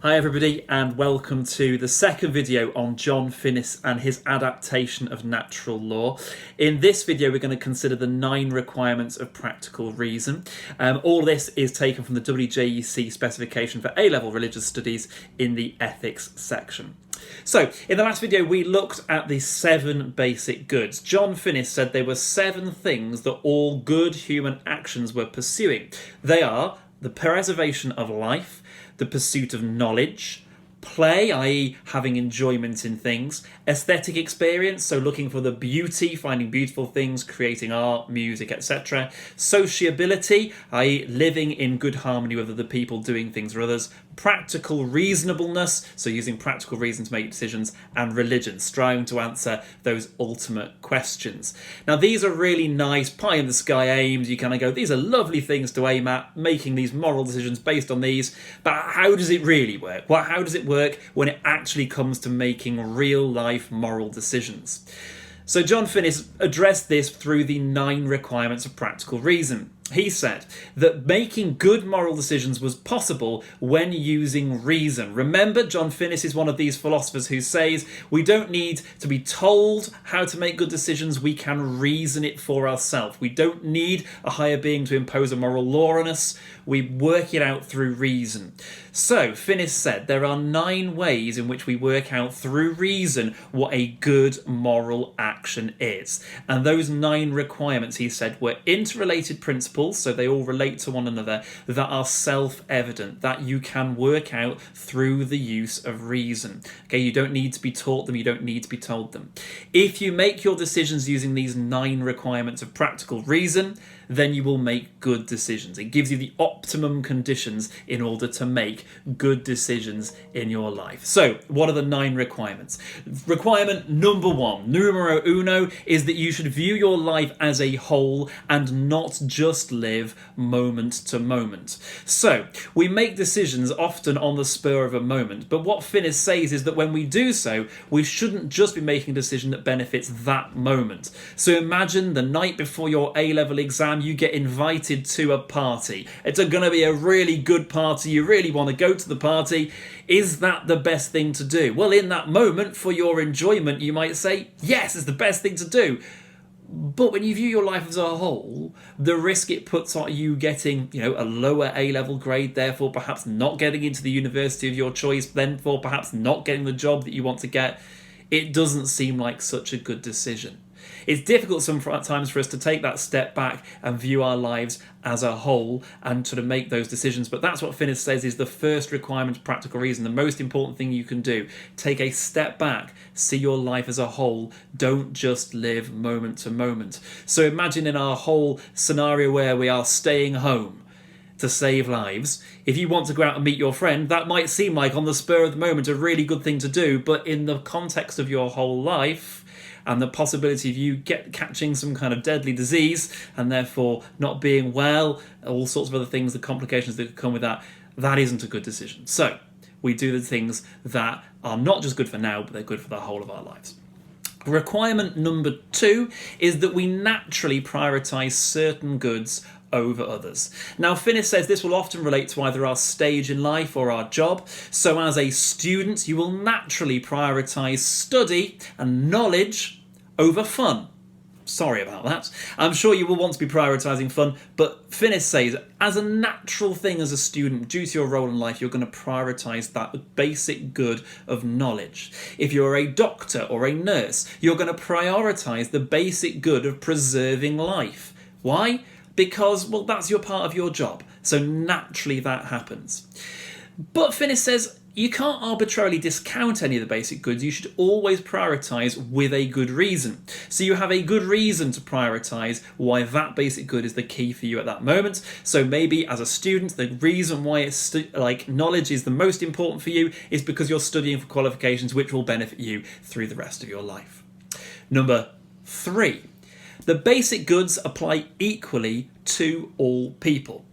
Hi everybody, and welcome to the second video on John Finnis and his adaptation of natural law. In this video we're going to consider the 9 requirements of practical reason. All of this is taken from the WJEC specification for A-level religious studies in the ethics section. So, in the last video we looked at the 7 basic goods. John Finnis said there were 7 things that all good human actions were pursuing. They are the preservation of life, the pursuit of knowledge, play, i.e. having enjoyment in things, aesthetic experience, so looking for the beauty, finding beautiful things, creating art, music, etc. Sociability, i.e. living in good harmony with other people, doing things for others. Practical reasonableness, so using practical reason to make decisions. And religion, striving to answer those ultimate questions. Now these are really nice pie in the sky aims. You kind of go, these are lovely things to aim at, making these moral decisions based on these, but how does it really work? Well, how does it work when it actually comes to making real life moral decisions? So John Finnis addressed this through the 9 requirements of practical reason. He said that making good moral decisions was possible when using reason. Remember, John Finnis is one of these philosophers who says we don't need to be told how to make good decisions, we can reason it for ourselves. We don't need a higher being to impose a moral law on us, we work it out through reason. So, Finnis said there are 9 ways in which we work out through reason what a good moral action is. And those 9 requirements, he said, were interrelated principles, so they all relate to one another, that are self-evident, that you can work out through the use of reason. Okay, you don't need to be taught them, you don't need to be told them. If you make your decisions using these 9 requirements of practical reason, then you will make good decisions. It gives you the optimum conditions in order to make good decisions in your life. So, what are the 9 requirements? Requirement number 1, numero uno, is that you should view your life as a whole and not just live moment to moment. So, we make decisions often on the spur of a moment, but what Finnis says is that when we do so, we shouldn't just be making a decision that benefits that moment. So imagine the night before your A-level exam, you get invited to a party. It's going to be a really good party. You really want to go to the party. Is that the best thing to do? Well, in that moment, for your enjoyment, you might say, yes, it's the best thing to do. But when you view your life as a whole, the risk it puts on you getting, a lower A-level grade, therefore perhaps not getting into the university of your choice, then for perhaps not getting the job that you want to get, it doesn't seem like such a good decision. It's difficult sometimes for us to take that step back and view our lives as a whole and sort of make those decisions. But that's what Finnis says is the first requirement of practical reason, the most important thing you can do. Take a step back, see your life as a whole. Don't just live moment to moment. So imagine in our whole scenario where we are staying home to save lives. If you want to go out and meet your friend, that might seem like on the spur of the moment a really good thing to do, but in the context of your whole life and the possibility of you catching some kind of deadly disease and therefore not being well, all sorts of other things, the complications that could come with that, that isn't a good decision. So we do the things that are not just good for now, but they're good for the whole of our lives. Requirement number 2 is that we naturally prioritise certain goods over others. Now, Finnis says this will often relate to either our stage in life or our job. So as a student, you will naturally prioritise study and knowledge over fun. Sorry about that. I'm sure you will want to be prioritising fun, but Finnis says as a natural thing as a student, due to your role in life, you're going to prioritise that basic good of knowledge. If you're a doctor or a nurse, you're going to prioritise the basic good of preserving life. Why? Because, well, that's your part of your job. So naturally that happens. But Finnis says you can't arbitrarily discount any of the basic goods. You should always prioritise with a good reason. So you have a good reason to prioritise why that basic good is the key for you at that moment. So maybe as a student, the reason why it's knowledge is the most important for you is because you're studying for qualifications which will benefit you through the rest of your life. Number 3. The basic goods apply equally to all people.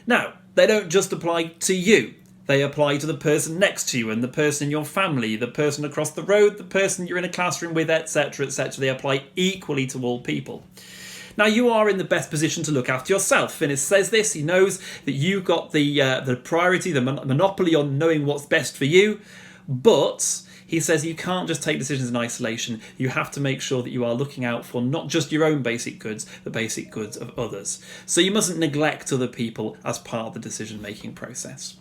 Now, they don't just apply to you. They apply to the person next to you and the person in your family, the person across the road, the person you're in a classroom with, etc., etc. They apply equally to all people. Now, you are in the best position to look after yourself. Finnis says this. He knows that you've got the priority, the monopoly on knowing what's best for you. But he says you can't just take decisions in isolation. You have to make sure that you are looking out for not just your own basic goods, the basic goods of others. So you mustn't neglect other people as part of the decision-making process.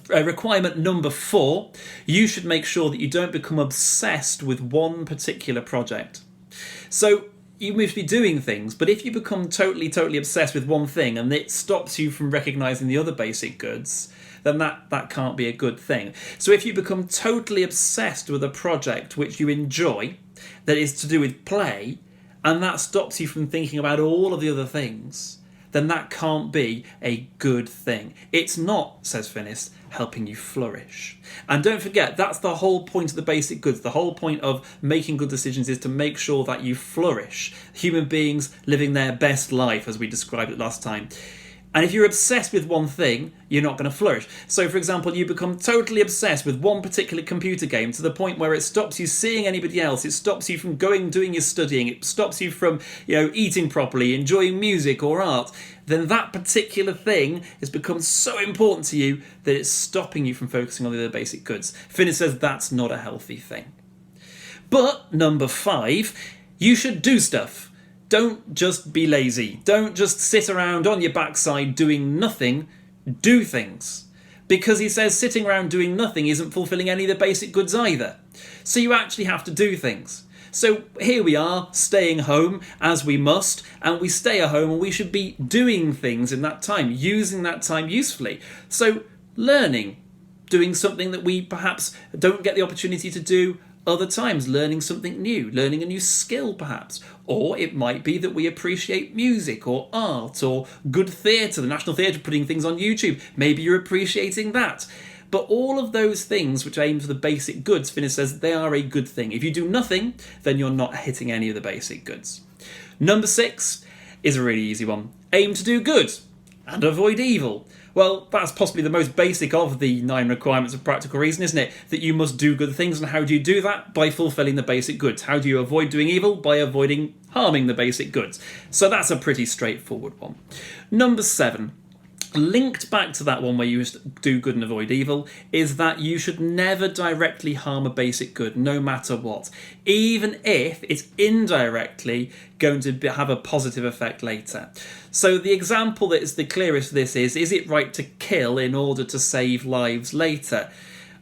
Requirement number 4, you should make sure that you don't become obsessed with one particular project. So you must be doing things, but if you become totally obsessed with one thing and it stops you from recognising the other basic goods, then that can't be a good thing. So if you become totally obsessed with a project which you enjoy, that is to do with play, and that stops you from thinking about all of the other things, then that can't be a good thing. It's not, says Finnis, helping you flourish. And don't forget, that's the whole point of the basic goods. The whole point of making good decisions is to make sure that you flourish. Human beings living their best life, as we described it last time. And if you're obsessed with one thing, you're not going to flourish. So, for example, you become totally obsessed with one particular computer game to the point where it stops you seeing anybody else. It stops you from doing your studying. It stops you from, eating properly, enjoying music or art. Then that particular thing has become so important to you that it's stopping you from focusing on the other basic goods. Finnis says that's not a healthy thing. But number 5, you should do stuff. Don't just be lazy. Don't just sit around on your backside doing nothing. Do things. Because he says sitting around doing nothing isn't fulfilling any of the basic goods either. So you actually have to do things. So here we are, staying home as we must, and we stay at home and we should be doing things in that time, using that time usefully. So learning, doing something that we perhaps don't get the opportunity to do other times, learning something new, learning a new skill perhaps. Or it might be that we appreciate music or art or good theatre, the National Theatre putting things on YouTube. Maybe you're appreciating that. But all of those things which aim for the basic goods, Finnis says, they are a good thing. If you do nothing, then you're not hitting any of the basic goods. Number 6 is a really easy one. Aim to do good and avoid evil. Well, that's possibly the most basic of the 9 requirements of practical reason, isn't it? That you must do good things. And how do you do that? By fulfilling the basic goods. How do you avoid doing evil? By avoiding harming the basic goods. So that's a pretty straightforward one. Number 7. Linked back to that one where you do good and avoid evil, is that you should never directly harm a basic good, no matter what, even if it's indirectly going to have a positive effect later. So the example that is the clearest for this is it right to kill in order to save lives later?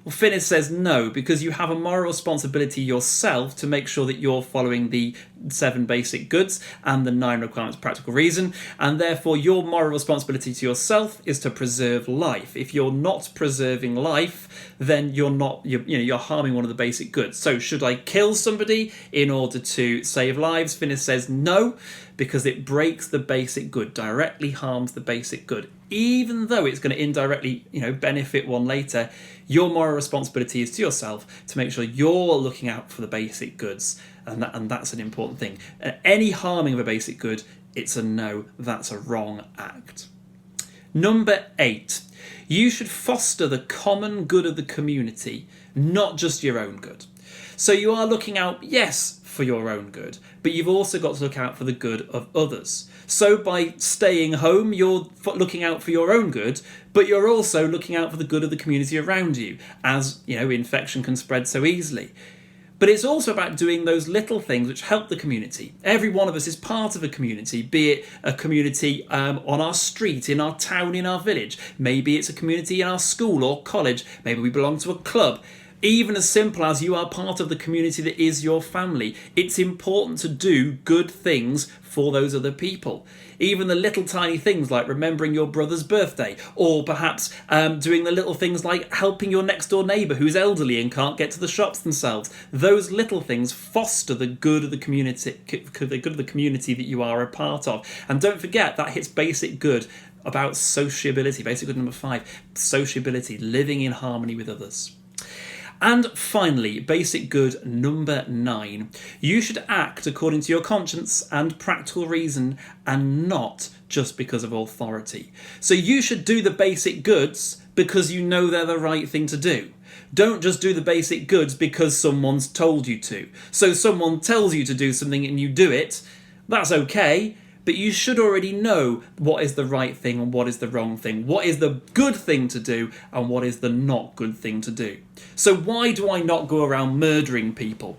Well, Finnis says no, because you have a moral responsibility yourself to make sure that you're following the 7 basic goods and the 9 requirements of practical reason, and therefore your moral responsibility to yourself is to preserve life. If you're not preserving life, then you're harming one of the basic goods. So should I kill somebody in order to save lives? Finnis says no, because it breaks the basic good, directly harms the basic good. Even though it's going to indirectly, benefit one later, your moral responsibility is to yourself to make sure you're looking out for the basic goods, and that's an important thing. Any harming of a basic good, it's a no, that's a wrong act. Number 8, you should foster the common good of the community, not just your own good. So you are looking out, yes, for your own good, but you've also got to look out for the good of others. So by staying home, you're looking out for your own good, but you're also looking out for the good of the community around you, as, infection can spread so easily. But it's also about doing those little things which help the community. Every one of us is part of a community, be it a community on our street, in our town, in our village. Maybe it's a community in our school or college. Maybe we belong to a club. Even as simple as you are part of the community that is your family, it's important to do good things for those other people. Even the little tiny things like remembering your brother's birthday, or perhaps doing the little things like helping your next door neighbour who's elderly and can't get to the shops themselves. Those little things foster the good of the community, that you are a part of. And don't forget, that hits basic good about sociability. Basic good number 5, sociability, living in harmony with others. And finally, basic good number 9. You should act according to your conscience and practical reason, and not just because of authority. So you should do the basic goods because you know they're the right thing to do. Don't just do the basic goods because someone's told you to. So someone tells you to do something and you do it, That's okay, but you should already know what is the right thing and what is the wrong thing, what is the good thing to do and what is the not good thing to do. So why do I not go around murdering people?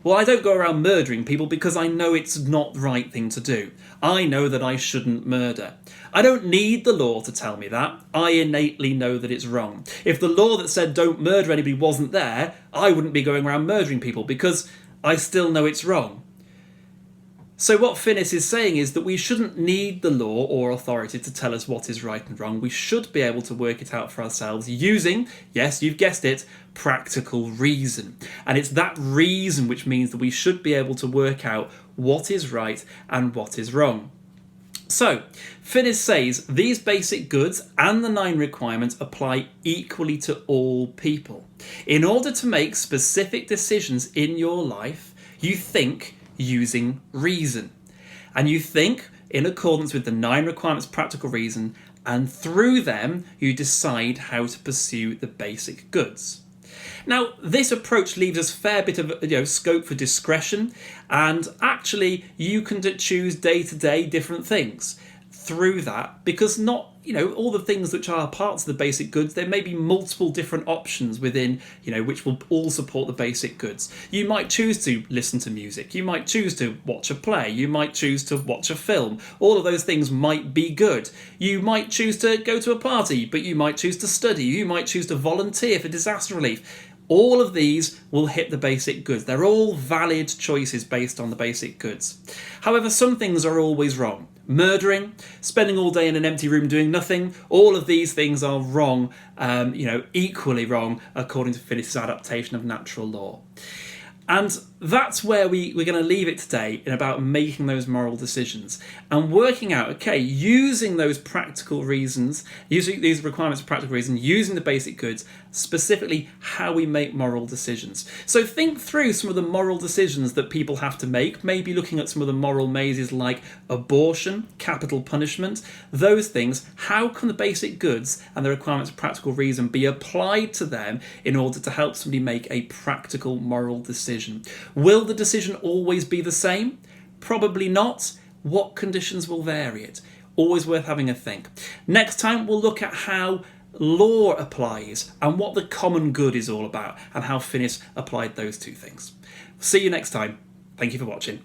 Well, I don't go around murdering people because I know it's not the right thing to do. I know that I shouldn't murder. I don't need the law to tell me that. I innately know that it's wrong. If the law that said don't murder anybody wasn't there, I wouldn't be going around murdering people because I still know it's wrong. So what Finnis is saying is that we shouldn't need the law or authority to tell us what is right and wrong. We should be able to work it out for ourselves using, yes, you've guessed it, practical reason. And it's that reason which means that we should be able to work out what is right and what is wrong. So, Finnis says these basic goods and the 9 requirements apply equally to all people. In order to make specific decisions in your life, you think using reason. And you think in accordance with the 9 requirements of practical reason, and through them you decide how to pursue the basic goods. Now, this approach leaves us a fair bit of scope for discretion, and actually you can choose day to day different things through that, because not all the things which are parts of the basic goods, there may be multiple different options within which will all support the basic goods. You might choose to listen to music, you might choose to watch a play, you might choose to watch a film. All of those things might be good. You might choose to go to a party, but you might choose to study, you might choose to volunteer for disaster relief. All of these will hit the basic goods. They're all valid choices based on the basic goods. However, some things are always wrong. Murdering, spending all day in an empty room doing nothing, all of these things are wrong, equally wrong, according to Finnis' adaptation of natural law. And that's where we're going to leave it today, in about making those moral decisions and working out, using those practical reasons, using these requirements of practical reason, using the basic goods, specifically how we make moral decisions. So think through some of the moral decisions that people have to make, maybe looking at some of the moral mazes like abortion, capital punishment, those things. How can the basic goods and the requirements of practical reason be applied to them in order to help somebody make a practical moral decision? Will the decision always be the same? Probably not. What conditions will vary it? Always worth having a think. Next time we'll look at how law applies and what the common good is all about and how Finnis applied those two things. See you next time. Thank you for watching.